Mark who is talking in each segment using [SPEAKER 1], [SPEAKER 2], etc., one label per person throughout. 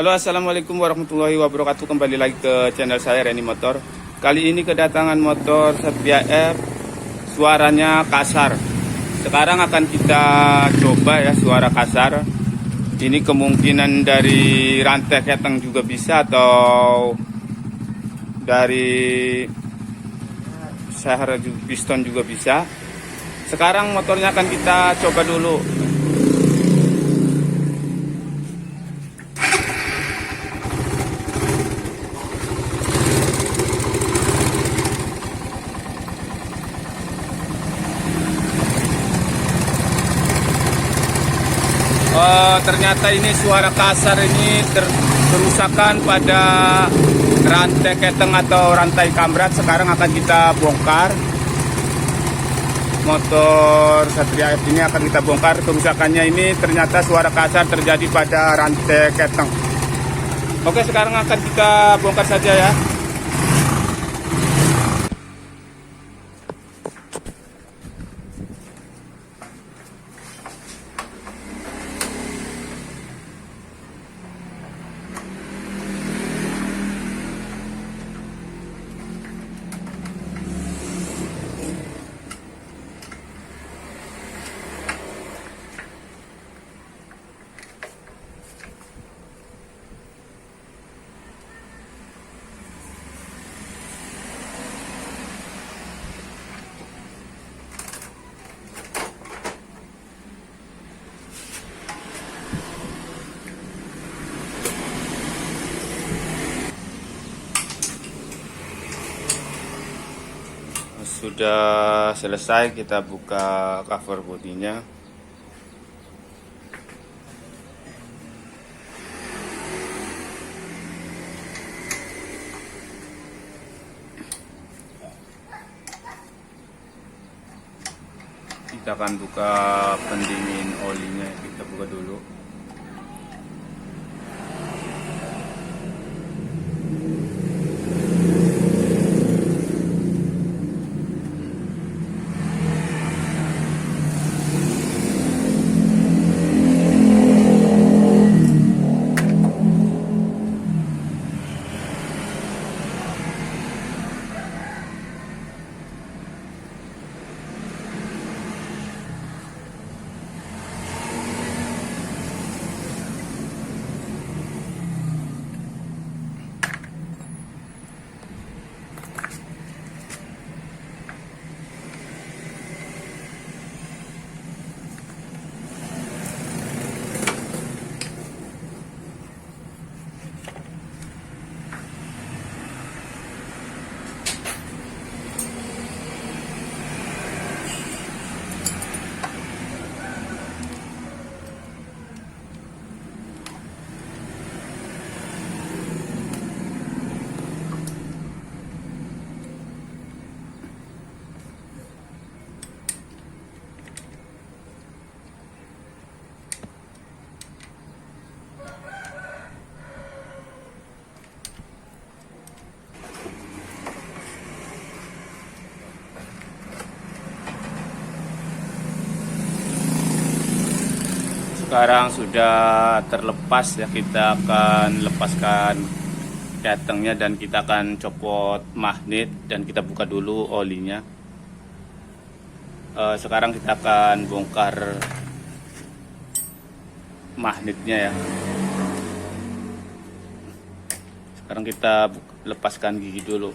[SPEAKER 1] Halo, assalamualaikum warahmatullahi wabarakatuh. Kembali lagi ke channel saya, Reni Motor. Kali ini kedatangan motor Satria F, suaranya kasar. Sekarang akan kita coba ya suara kasar. Ini kemungkinan dari rantai keteng juga bisa, atau dari seher piston juga bisa. Sekarang motornya akan kita coba dulu. Ternyata ini suara kasar ini kerusakan pada rantai keteng atau rantai kamrat. Sekarang akan kita bongkar. Motor Satria F ini akan kita bongkar. Kerusakannya ini ternyata suara kasar terjadi pada rantai keteng. Oke, sekarang akan kita bongkar saja ya. Sudah selesai, kita buka cover bodinya. Kita akan buka pendingin olinya, kita buka dulu. Sekarang sudah terlepas ya, kita akan lepaskan ketengnya dan kita akan copot magnet dan kita buka dulu olinya. Sekarang kita akan bongkar magnetnya ya. Sekarang kita lepaskan gigi dulu.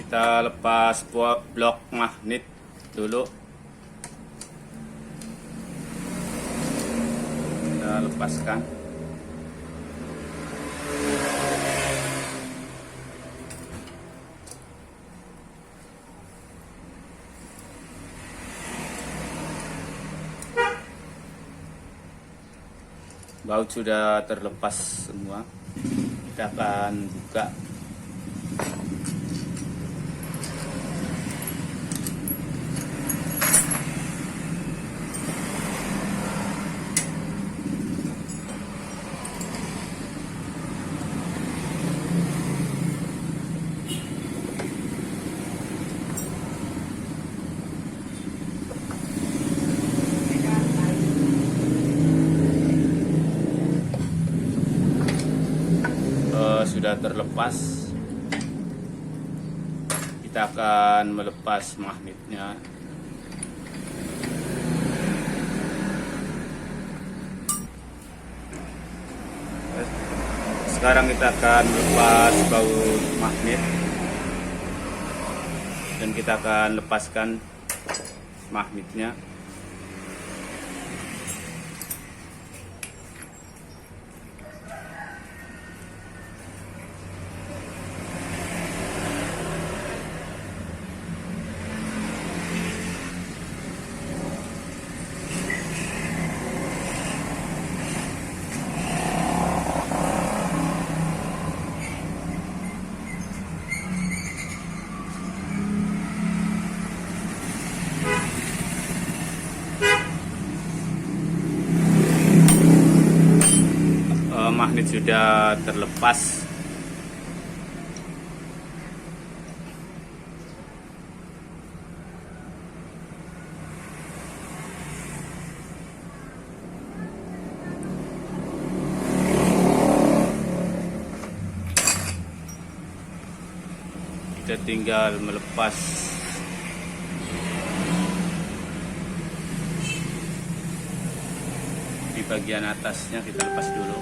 [SPEAKER 1] Kita lepas blok magnet dulu. Kita lepaskan. Baut sudah terlepas semua. kita akan buka. Sudah terlepas, kita akan melepas magnetnya. Sekarang kita akan lepas baut magnet dan kita akan lepaskan magnetnya. Magnet sudah terlepas. Kita tinggal melepas di bagian atasnya, kita lepas dulu.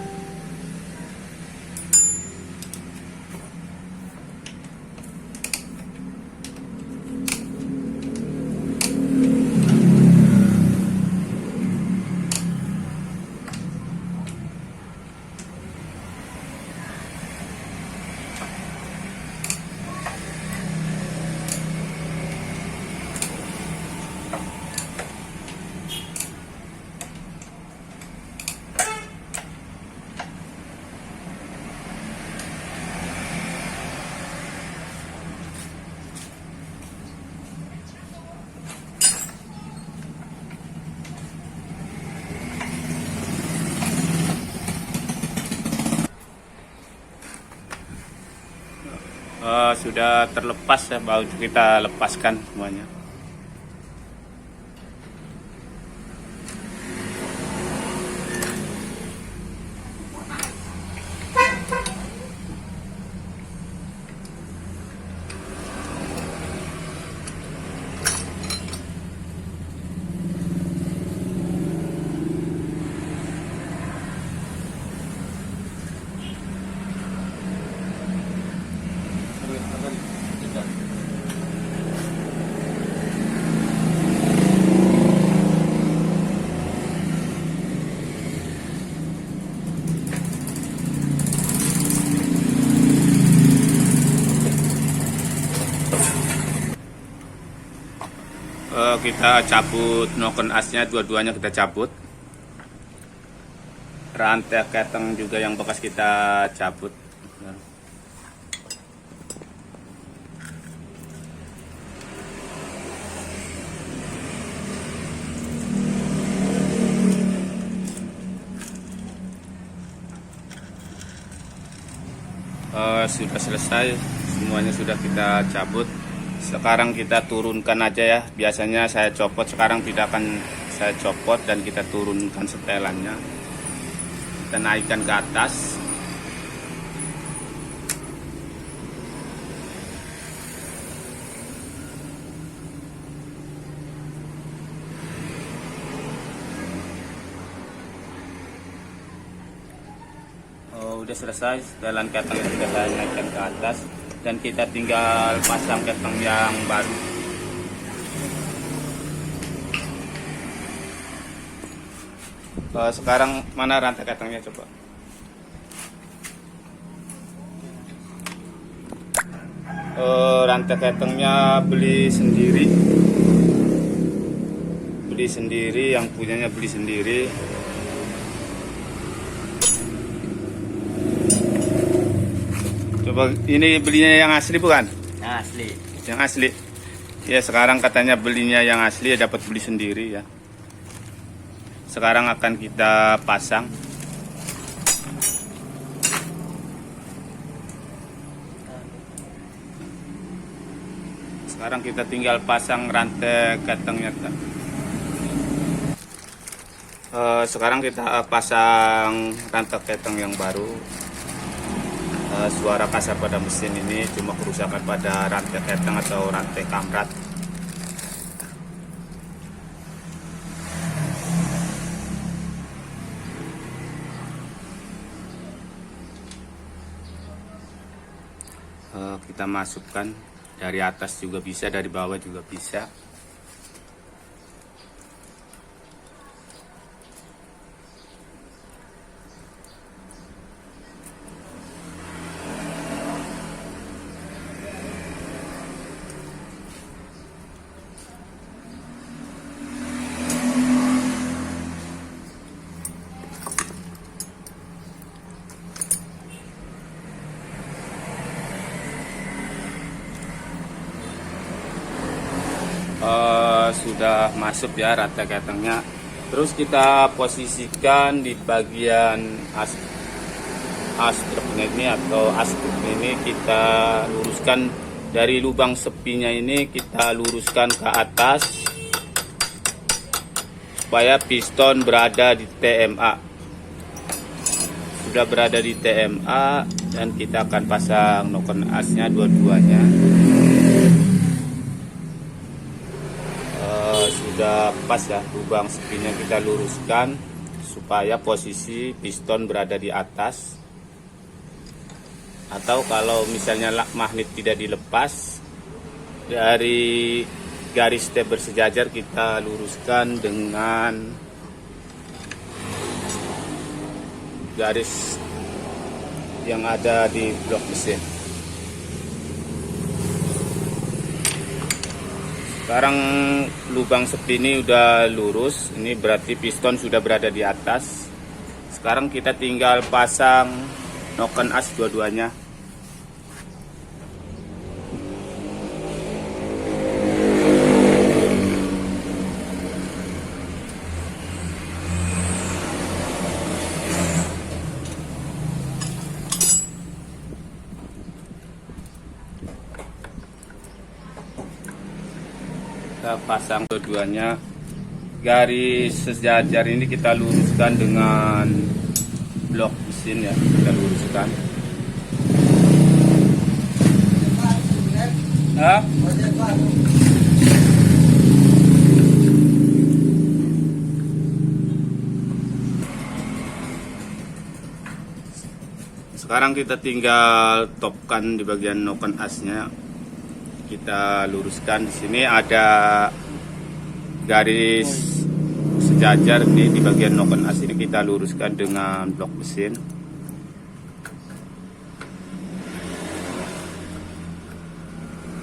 [SPEAKER 1] Sudah terlepas ya, baut kita lepaskan semuanya. Kita cabut noken asnya, dua-duanya kita cabut. Rantai keteng juga yang bekas kita cabut. Sudah selesai, semuanya sudah kita cabut. Sekarang kita turunkan aja ya. Biasanya saya copot, sekarang tidak akan saya copot dan kita turunkan setelannya. Kita naikkan ke atas. Udah selesai, setelan ketengnya sudah saya naikkan ke atas dan kita tinggal pasang keteng yang baru. Sekarang mana rantai ketengnya coba? Rantai ketengnya beli sendiri, yang punyanya beli sendiri. Coba ini belinya yang asli bukan?
[SPEAKER 2] Yang asli.
[SPEAKER 1] Yang asli. Ya sekarang katanya belinya yang asli ya dapat beli sendiri ya. Sekarang akan kita pasang. Sekarang kita tinggal pasang rantai ketengnya. Sekarang kita pasang rantai keteng yang baru. Suara kasar pada mesin ini cuma kerusakan pada rantai keteng atau rantai kamrat. Kita masukkan dari atas juga bisa, dari bawah juga bisa. Sudah masuk ya rantai ketengnya. Terus kita posisikan di bagian as truknya ini atau as truknya ini kita luruskan dari lubang sepinya ini, kita luruskan ke atas supaya piston berada di TMA. Sudah berada di TMA dan kita akan pasang noken asnya dua-duanya. Sudah pas ya, lubang sepinya kita luruskan supaya posisi piston berada di atas. Atau kalau misalnya magnet tidak dilepas, dari garis step bersejajar kita luruskan dengan garis yang ada di blok mesin. Sekarang lubang sepi ini udah lurus, ini berarti piston sudah berada di atas. Sekarang kita tinggal pasang noken as dua-duanya. Kita pasang keduanya. Garis sejajar ini kita luruskan dengan blok mesin ya, kita luruskan. Sekarang kita tinggal topkan di bagian noken asnya. Kita luruskan. Di sini ada garis sejajar nih di bagian noken as ini, kita luruskan dengan blok mesin.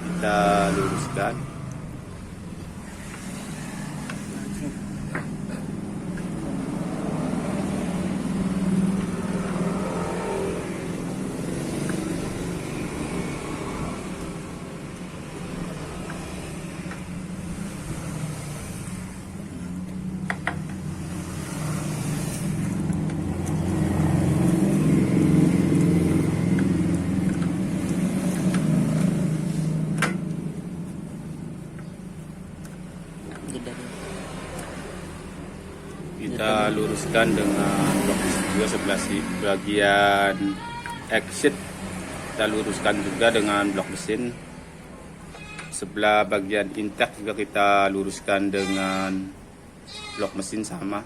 [SPEAKER 1] Kita luruskan. Kita luruskan dengan blok juga sebelah bagian exit, kita luruskan juga dengan blok mesin. Sebelah bagian intake juga kita luruskan dengan blok mesin sama.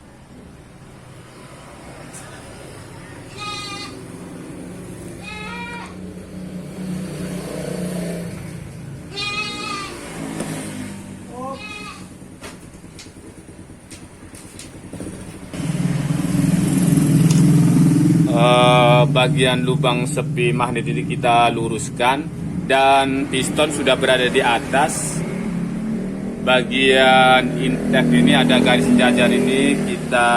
[SPEAKER 1] Bagian lubang sepi magnet ini kita luruskan dan piston sudah berada di atas. Bagian intake ini ada garis sejajar ini kita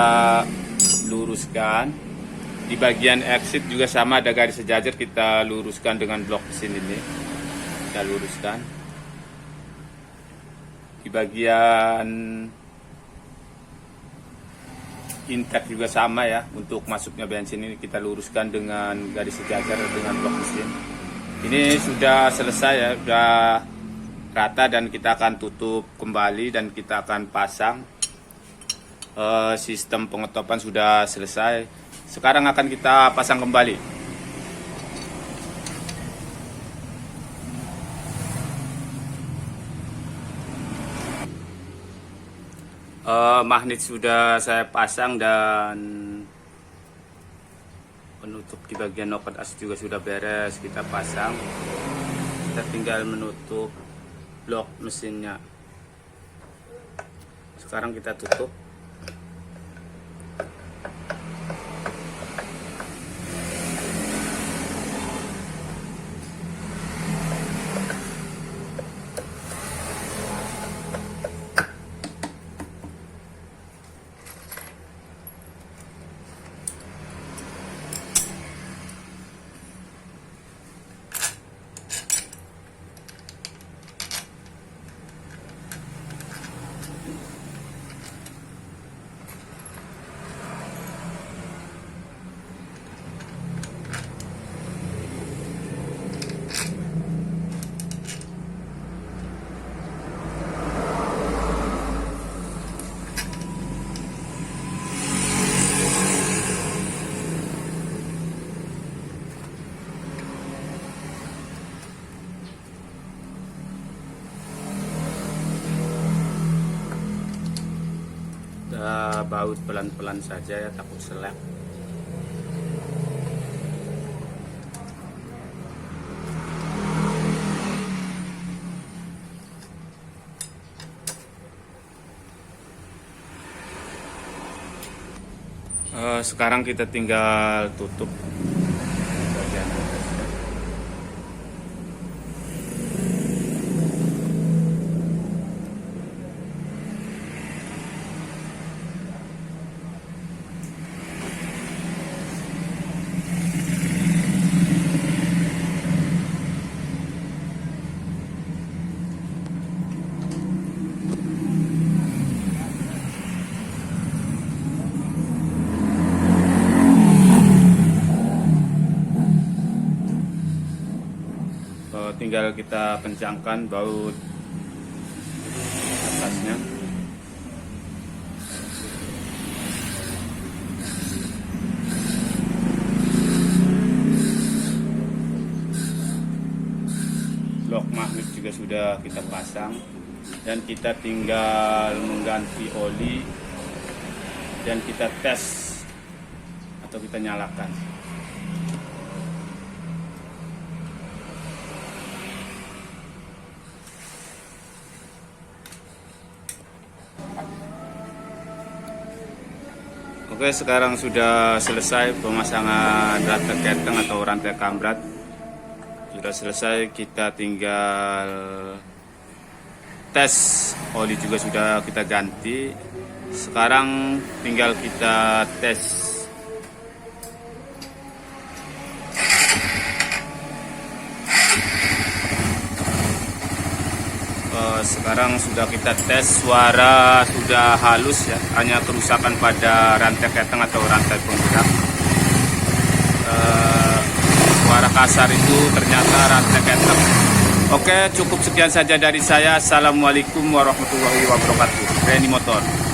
[SPEAKER 1] luruskan. Di bagian exit juga sama, ada garis sejajar, kita luruskan dengan blok mesin ini. Kita luruskan. Di bagian intake juga sama ya, untuk masuknya bensin ini kita luruskan dengan garis sejajar dengan blok mesin. Ini sudah selesai ya, sudah rata, dan kita akan tutup kembali dan kita akan pasang. Sistem pengetopan sudah selesai. Sekarang akan kita pasang kembali. Magnet sudah saya pasang dan penutup di bagian knockout as juga sudah beres kita pasang. Kita tinggal menutup blok mesinnya. Sekarang kita tutup. Kita baut pelan-pelan saja ya, takut selek. Sekarang kita tinggal tutup bagian atasnya. Tinggal kita kencangkan baut atasnya. Blok magnet juga sudah kita pasang, dan kita tinggal mengganti oli dan kita tes atau kita nyalakan. Oke, sekarang sudah selesai pemasangan rantai keteng atau rantai kambrat. Sudah selesai, kita tinggal tes. Oli juga sudah kita ganti. Sekarang tinggal kita tes. Sekarang sudah kita tes, suara sudah halus ya, hanya kerusakan pada rantai keteng atau rantai penggerak. Suara kasar itu ternyata rantai keteng. Oke, cukup sekian saja dari saya. Assalamualaikum warahmatullahi wabarakatuh. Reni Motor.